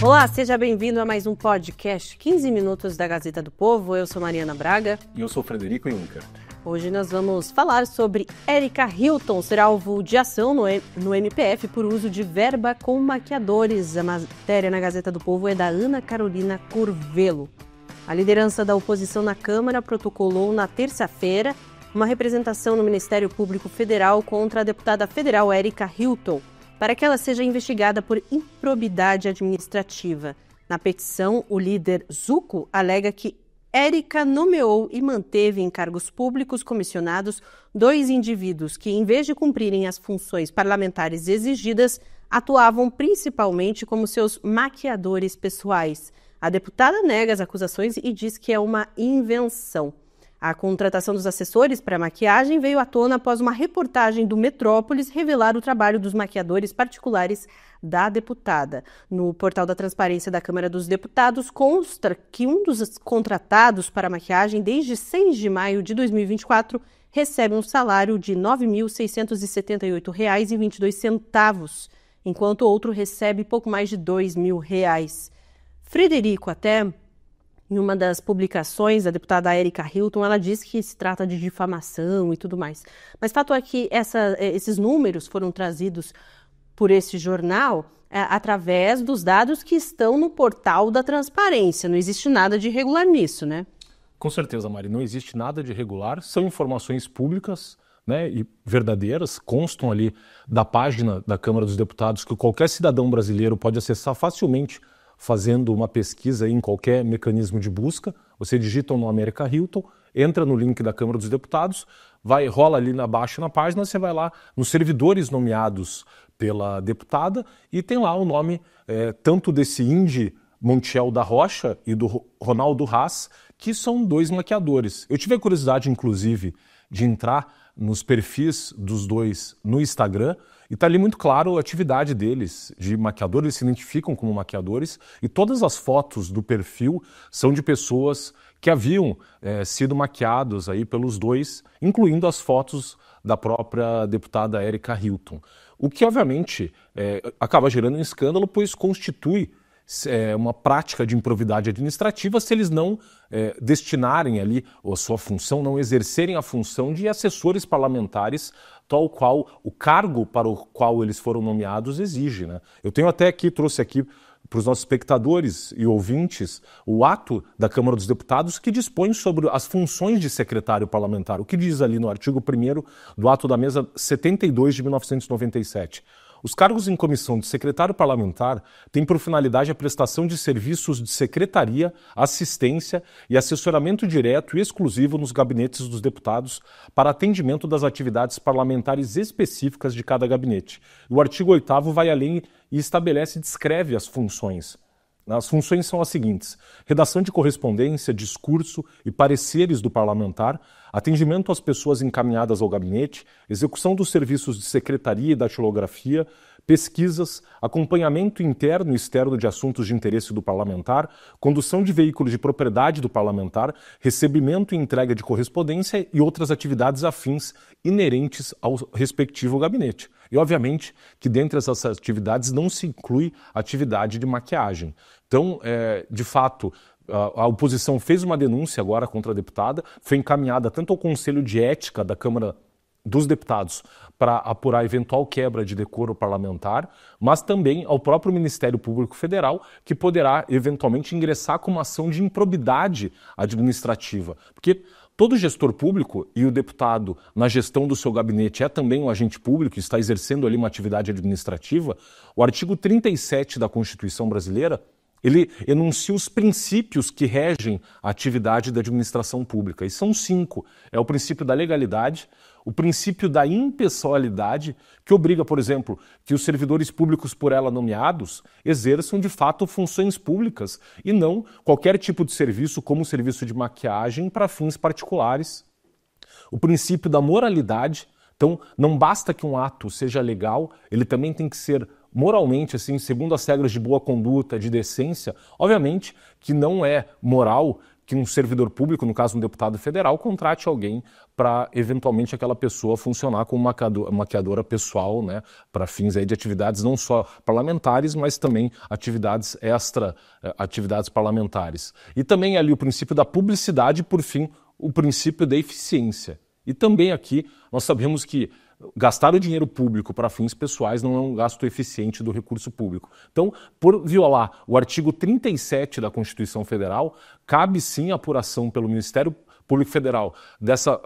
Olá, seja bem-vindo a mais um podcast 15 Minutos da Gazeta do Povo. Eu sou Mariana Braga. E eu sou Frederico Juncker. Hoje nós vamos falar sobre Erika Hilton ser alvo de ação no MPF por uso de verba com maquiadores. A matéria na Gazeta do Povo é da Ana Carolina Curvelo. A liderança da oposição na Câmara protocolou na terça-feira uma representação no Ministério Público Federal contra a deputada federal Erika Hilton, para que ela seja investigada por improbidade administrativa. Na petição, o líder Zucco alega que Erika nomeou e manteve em cargos públicos comissionados 2 indivíduos que, em vez de cumprirem as funções parlamentares exigidas, atuavam principalmente como seus maquiadores pessoais. A deputada nega as acusações e diz que é uma invenção. A contratação dos assessores para maquiagem veio à tona após uma reportagem do Metrópolis revelar o trabalho dos maquiadores particulares da deputada. No portal da Transparência da Câmara dos Deputados consta que um dos contratados para maquiagem desde 6 de maio de 2024 recebe um salário de R$ 9.678,22, enquanto outro recebe pouco mais de R$ 2.000. Frederico, até em uma das publicações da deputada Erika Hilton, ela diz que se trata de difamação e tudo mais. Mas fato é que esses números foram trazidos por esse jornal através dos dados que estão no portal da Transparência. Não existe nada de irregular nisso, né? Com certeza, Mari, não existe nada de irregular. São informações públicas, né, e verdadeiras, constam ali da página da Câmara dos Deputados que qualquer cidadão brasileiro pode acessar facilmente fazendo uma pesquisa em qualquer mecanismo de busca. Você digita o nome Erika Hilton, entra no link da Câmara dos Deputados, rola ali abaixo na página, você vai lá nos servidores nomeados pela deputada e tem lá o nome tanto desse Indy Montiel da Rocha e do Ronaldo Haas, que são 2 maquiadores. Eu tive a curiosidade, inclusive, de entrar nos perfis dos 2 no Instagram, e está ali muito claro a atividade deles de maquiador, eles se identificam como maquiadores, e todas as fotos do perfil são de pessoas que haviam sido maquiados aí pelos 2, incluindo as fotos da própria deputada Erika Hilton. O que, obviamente, acaba gerando um escândalo, pois constitui uma prática de improbidade administrativa se eles não destinarem ali a sua função, não exercerem a função de assessores parlamentares, tal qual o cargo para o qual eles foram nomeados exige, né? Eu tenho até aqui, trouxe aqui para os nossos espectadores e ouvintes o ato da Câmara dos Deputados que dispõe sobre as funções de secretário parlamentar. O que diz ali no artigo 1º do ato da mesa 72 de 1997. Os cargos em comissão de secretário parlamentar têm por finalidade a prestação de serviços de secretaria, assistência e assessoramento direto e exclusivo nos gabinetes dos deputados para atendimento das atividades parlamentares específicas de cada gabinete. O artigo 8º vai além e estabelece e descreve as funções. As funções são as seguintes: redação de correspondência, discurso e pareceres do parlamentar, atendimento às pessoas encaminhadas ao gabinete, execução dos serviços de secretaria e datilografia, pesquisas, acompanhamento interno e externo de assuntos de interesse do parlamentar, condução de veículos de propriedade do parlamentar, recebimento e entrega de correspondência e outras atividades afins inerentes ao respectivo gabinete. E, obviamente, que dentre essas atividades não se inclui a atividade de maquiagem. Então, de fato, a oposição fez uma denúncia agora contra a deputada, foi encaminhada tanto ao Conselho de Ética da Câmara dos Deputados para apurar eventual quebra de decoro parlamentar, mas também ao próprio Ministério Público Federal, que poderá eventualmente ingressar com uma ação de improbidade administrativa. Porque todo gestor público, e o deputado na gestão do seu gabinete é também um agente público, está exercendo ali uma atividade administrativa, o artigo 37 da Constituição Brasileira, ele enuncia os princípios que regem a atividade da administração pública. E são 5. É o princípio da legalidade, o princípio da impessoalidade, que obriga, por exemplo, que os servidores públicos por ela nomeados exerçam de fato funções públicas e não qualquer tipo de serviço, como o serviço de maquiagem, para fins particulares. O princípio da moralidade. Então, não basta que um ato seja legal, ele também tem que ser moralmente, assim, segundo as regras de boa conduta, de decência. Obviamente que não é moral que um servidor público, no caso um deputado federal, contrate alguém para eventualmente aquela pessoa funcionar como maquiadora pessoal, né, para fins aí de atividades não só parlamentares, mas também atividades atividades parlamentares. E também ali o princípio da publicidade e, por fim, o princípio da eficiência. E também aqui nós sabemos que gastar o dinheiro público para fins pessoais não é um gasto eficiente do recurso público. Então, por violar o artigo 37 da Constituição Federal, cabe sim a apuração pelo Ministério Público Federal dessa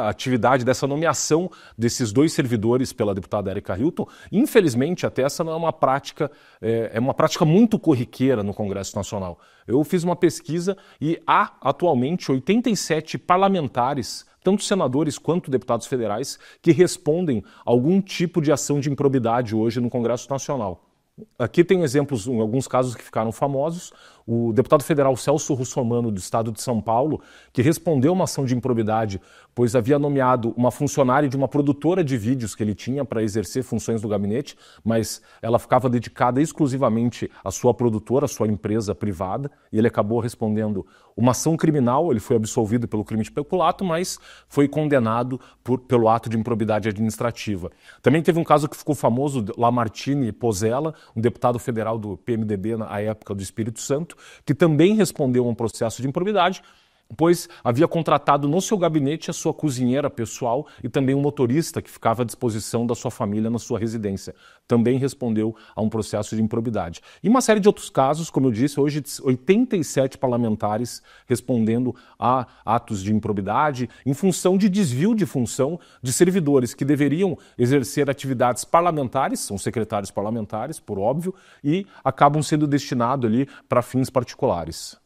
atividade, dessa nomeação desses dois servidores pela deputada Erika Hilton. Infelizmente, até essa não é uma prática, é uma prática muito corriqueira no Congresso Nacional. Eu fiz uma pesquisa e há atualmente 87 parlamentares, tanto senadores quanto deputados federais, que respondem a algum tipo de ação de improbidade hoje no Congresso Nacional. Aqui tem exemplos, em alguns casos que ficaram famosos. O deputado federal Celso Russomano, do estado de São Paulo, que respondeu uma ação de improbidade, pois havia nomeado uma funcionária de uma produtora de vídeos que ele tinha para exercer funções do gabinete, mas ela ficava dedicada exclusivamente à sua produtora, à sua empresa privada, e ele acabou respondendo uma ação criminal. Ele foi absolvido pelo crime de peculato, mas foi condenado pelo ato de improbidade administrativa. Também teve um caso que ficou famoso, Lamartine Pozella, um deputado federal do PMDB na época do Espírito Santo, que também respondeu a um processo de improbidade, pois havia contratado no seu gabinete a sua cozinheira pessoal e também um motorista que ficava à disposição da sua família na sua residência. Também respondeu a um processo de improbidade. E uma série de outros casos, como eu disse, hoje 87 parlamentares respondendo a atos de improbidade em função de desvio de função de servidores que deveriam exercer atividades parlamentares, são secretários parlamentares, por óbvio, e acabam sendo destinados ali para fins particulares.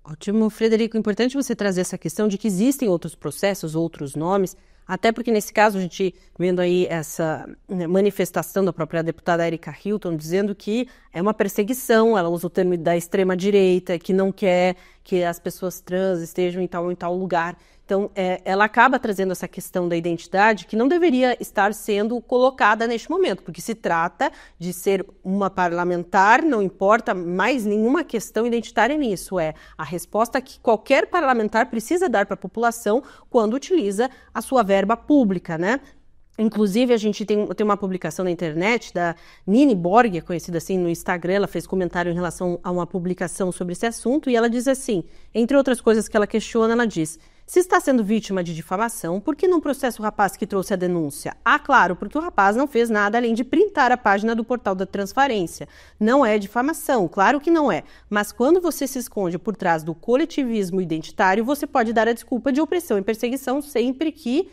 Ótimo, Frederico. Importante você trazer essa questão de que existem outros processos, outros nomes, até porque nesse caso a gente vendo aí essa manifestação da própria deputada Erika Hilton dizendo que é uma perseguição, ela usa o termo da extrema-direita, que não quer que as pessoas trans estejam em tal lugar. Então, ela acaba trazendo essa questão da identidade que não deveria estar sendo colocada neste momento, porque se trata de ser uma parlamentar, não importa mais nenhuma questão identitária nisso. É a resposta que qualquer parlamentar precisa dar para a população quando utiliza a sua verba pública, né? Inclusive, a gente tem uma publicação na internet da Nini Borg, conhecida assim no Instagram. Ela fez comentário em relação a uma publicação sobre esse assunto e ela diz assim, entre outras coisas que ela questiona, ela diz: se está sendo vítima de difamação, por que não processa o rapaz que trouxe a denúncia? Ah, claro, porque o rapaz não fez nada além de printar a página do portal da transparência. Não é difamação, claro que não é. Mas quando você se esconde por trás do coletivismo identitário, você pode dar a desculpa de opressão e perseguição sempre que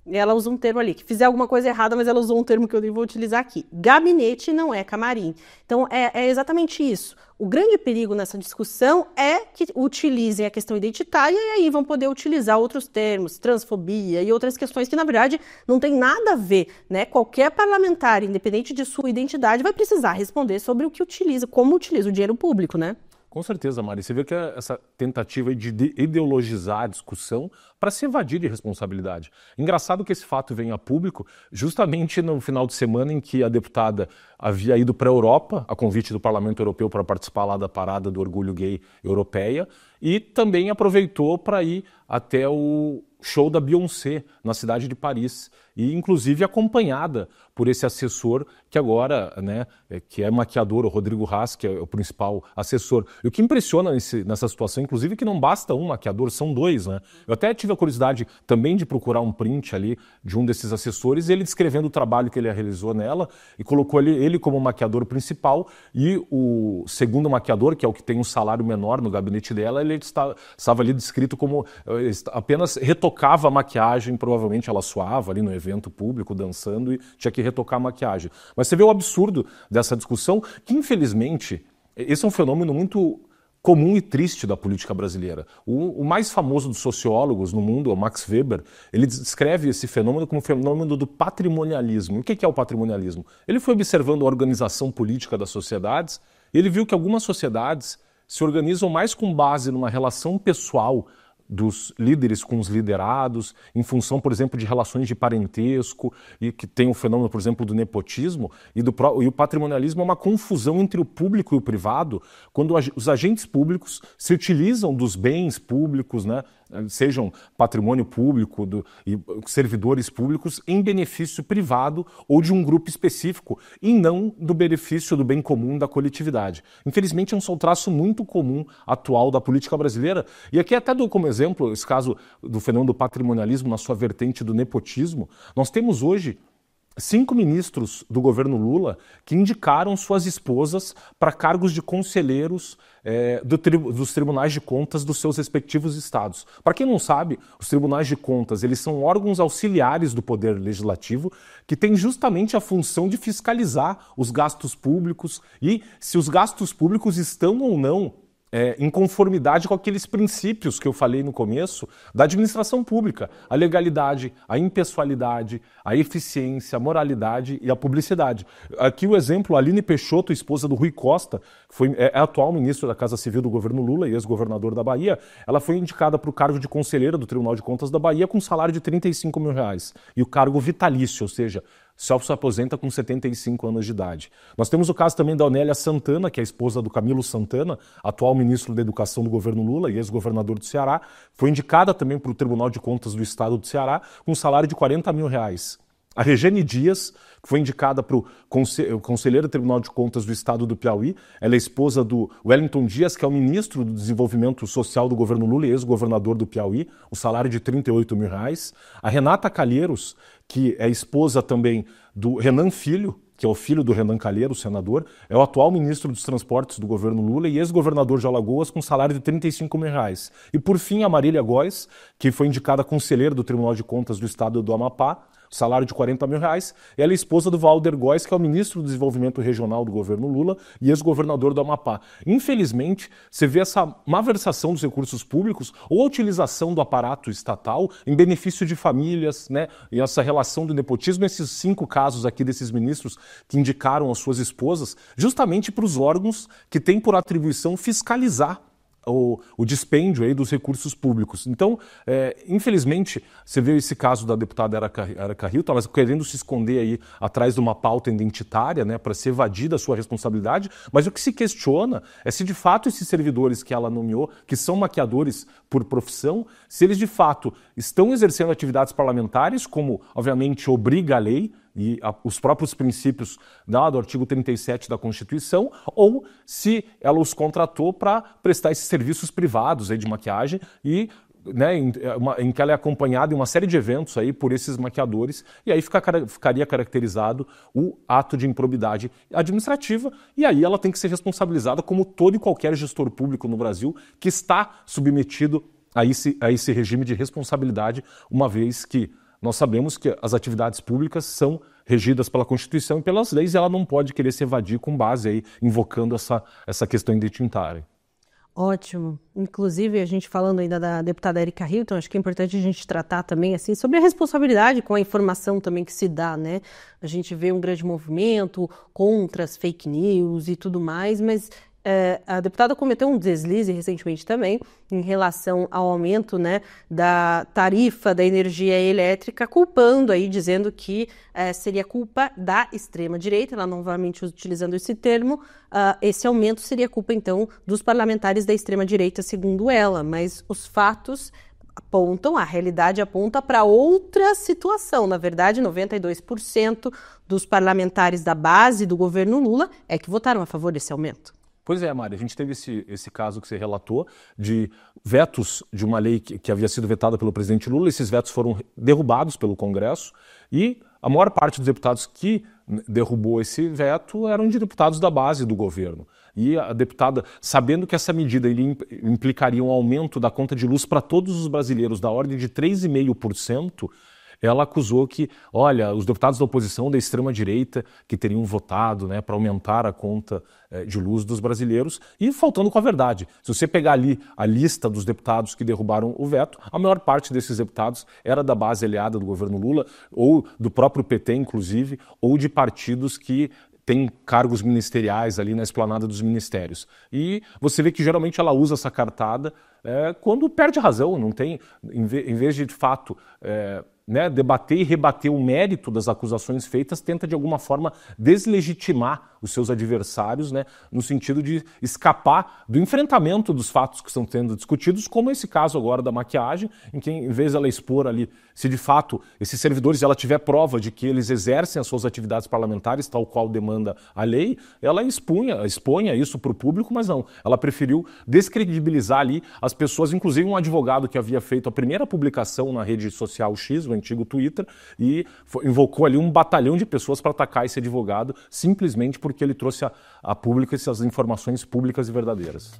ela usa um termo ali, que fizer alguma coisa errada, mas ela usou um termo que eu nem vou utilizar aqui. Gabinete não é camarim. Então, é exatamente isso. O grande perigo nessa discussão é que utilizem a questão identitária e aí vão poder utilizar outros termos, transfobia e outras questões que, na verdade, não tem nada a ver, né? Qualquer parlamentar, independente de sua identidade, vai precisar responder sobre o que utiliza, como utiliza o dinheiro público, né? Com certeza, Mari. Você vê que essa tentativa de ideologizar a discussão para se evadir de responsabilidade. Engraçado que esse fato venha a público justamente no final de semana em que a deputada havia ido para a Europa, a convite do Parlamento Europeu, para participar lá da parada do orgulho gay europeia, e também aproveitou para ir até o show da Beyoncé na cidade de Paris, e inclusive acompanhada por esse assessor que agora, né, que é maquiador, o Rodrigo Haas, que é o principal assessor. E o que impressiona nessa situação, inclusive, é que não basta um maquiador, são dois, né? Eu até tive a curiosidade também de procurar um print ali de um desses assessores, ele descrevendo o trabalho que ele realizou nela e colocou ele como maquiador principal e o segundo maquiador, que é o que tem um salário menor no gabinete dela, ele estava ali descrito como apenas retocava a maquiagem, provavelmente ela suava ali no evento público, dançando e tinha que retocar a maquiagem. Mas você vê o absurdo dessa discussão, que infelizmente, esse é um fenômeno muito comum e triste da política brasileira. O mais famoso dos sociólogos no mundo, o Max Weber, ele descreve esse fenômeno como o fenômeno do patrimonialismo. O que é o patrimonialismo? Ele foi observando a organização política das sociedades e ele viu que algumas sociedades se organizam mais com base numa relação pessoal dos líderes com os liderados, em função, por exemplo, de relações de parentesco, e que tem o fenômeno, por exemplo, do nepotismo, e o patrimonialismo é uma confusão entre o público e o privado, quando os agentes públicos se utilizam dos bens públicos, né, sejam patrimônio público e servidores públicos, em benefício privado ou de um grupo específico, e não do benefício do bem comum da coletividade. Infelizmente, é um traço muito comum atual da política brasileira, e aqui até dou como exemplo esse caso do fenômeno do patrimonialismo na sua vertente do nepotismo. Nós temos hoje 5 ministros do governo Lula que indicaram suas esposas para cargos de conselheiros dos tribunais de contas dos seus respectivos estados. Para quem não sabe, os tribunais de contas, eles são órgãos auxiliares do poder legislativo que têm justamente a função de fiscalizar os gastos públicos e se os gastos públicos estão ou não em conformidade com aqueles princípios que eu falei no começo da administração pública, a legalidade, a impessoalidade, a eficiência, a moralidade e a publicidade. Aqui o exemplo, a Aline Peixoto, esposa do Rui Costa, é atual ministro da Casa Civil do governo Lula e ex-governador da Bahia, ela foi indicada para o cargo de conselheira do Tribunal de Contas da Bahia com um salário de R$35 mil, e o cargo vitalício, ou seja, só se aposenta com 75 anos de idade. Nós temos o caso também da Onélia Santana, que é a esposa do Camilo Santana, atual ministro da Educação do governo Lula e ex-governador do Ceará, foi indicada também para o Tribunal de Contas do Estado do Ceará com um salário de R$40 mil. A Regiane Dias, que foi indicada para o conselheiro do Tribunal de Contas do Estado do Piauí, ela é esposa do Wellington Dias, que é o ministro do Desenvolvimento Social do governo Lula e ex-governador do Piauí, um salário de R$38 mil. A Renata Calheiros, que é esposa também do Renan Filho, que é o filho do Renan Calheiros, senador, é o atual ministro dos Transportes do governo Lula e ex-governador de Alagoas com salário de R$35 mil. E por fim, a Marília Góes, que foi indicada conselheira do Tribunal de Contas do Estado do Amapá, salário de R$40 mil. Ela é esposa do Valder Góes, que é o ministro do Desenvolvimento Regional do governo Lula e ex-governador do Amapá. Infelizmente, você vê essa malversação dos recursos públicos ou a utilização do aparato estatal em benefício de famílias, né? E essa relação do nepotismo, esses 5 casos aqui desses ministros que indicaram as suas esposas, justamente para os órgãos que têm por atribuição fiscalizar o dispêndio aí dos recursos públicos. Então, infelizmente, você vê esse caso da deputada Erica Hilton, mas querendo se esconder aí atrás de uma pauta identitária, né, para se evadir da sua responsabilidade, mas o que se questiona é se de fato esses servidores que ela nomeou, que são maquiadores por profissão, se eles de fato estão exercendo atividades parlamentares, como obviamente obriga a lei, e os próprios princípios do artigo 37 da Constituição, ou se ela os contratou para prestar esses serviços privados aí de maquiagem e em que ela é acompanhada em uma série de eventos aí por esses maquiadores, e aí ficaria caracterizado o ato de improbidade administrativa, e aí ela tem que ser responsabilizada como todo e qualquer gestor público no Brasil que está submetido a esse regime de responsabilidade, uma vez que nós sabemos que as atividades públicas são regidas pela Constituição e pelas leis, e ela não pode querer se evadir com base aí, invocando essa questão identitária. Ótimo. Inclusive, a gente falando ainda da deputada Erica Hilton, acho que é importante a gente tratar também assim, sobre a responsabilidade com a informação também que se dá, né? A gente vê um grande movimento contra as fake news e tudo mais, mas a deputada cometeu um deslize recentemente também em relação ao aumento, né, da tarifa da energia elétrica, culpando aí, dizendo que seria culpa da extrema-direita, ela novamente utilizando esse termo, esse aumento seria culpa então dos parlamentares da extrema-direita, segundo ela, mas os fatos apontam, a realidade aponta para outra situação. Na verdade, 92% dos parlamentares da base do governo Lula é que votaram a favor desse aumento. Pois é, Mari, a gente teve esse caso que você relatou de vetos de uma lei que havia sido vetada pelo presidente Lula. Esses vetos foram derrubados pelo Congresso e a maior parte dos deputados que derrubou esse veto eram de deputados da base do governo. E a deputada, sabendo que essa medida implicaria um aumento da conta de luz para todos os brasileiros da ordem de 3,5%, ela acusou que, olha, os deputados da oposição da extrema-direita que teriam votado, né, para aumentar a conta de luz dos brasileiros, e faltando com a verdade. Se você pegar ali a lista dos deputados que derrubaram o veto, a maior parte desses deputados era da base aliada do governo Lula, ou do próprio PT, inclusive, ou de partidos que tem cargos ministeriais ali na esplanada dos ministérios. E você vê que geralmente ela usa essa cartada quando perde a razão, não tem, em vez de fato debater e rebater o mérito das acusações feitas, tenta de alguma forma deslegitimar os seus adversários, no sentido de escapar do enfrentamento dos fatos que estão sendo discutidos, como esse caso agora da maquiagem, em que em vez de ela expor ali, se de fato esses servidores, ela tiver prova de que eles exercem as suas atividades parlamentares, tal qual demanda a lei, ela exponha isso para o público, mas não, ela preferiu descredibilizar ali as pessoas, inclusive um advogado que havia feito a primeira publicação na rede social X, o antigo Twitter, e invocou ali um batalhão de pessoas para atacar esse advogado, simplesmente porque ele trouxe a público essas informações públicas e verdadeiras.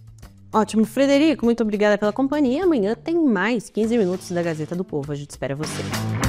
Ótimo, Frederico, muito obrigada pela companhia. Amanhã tem mais 15 minutos da Gazeta do Povo. A gente espera você.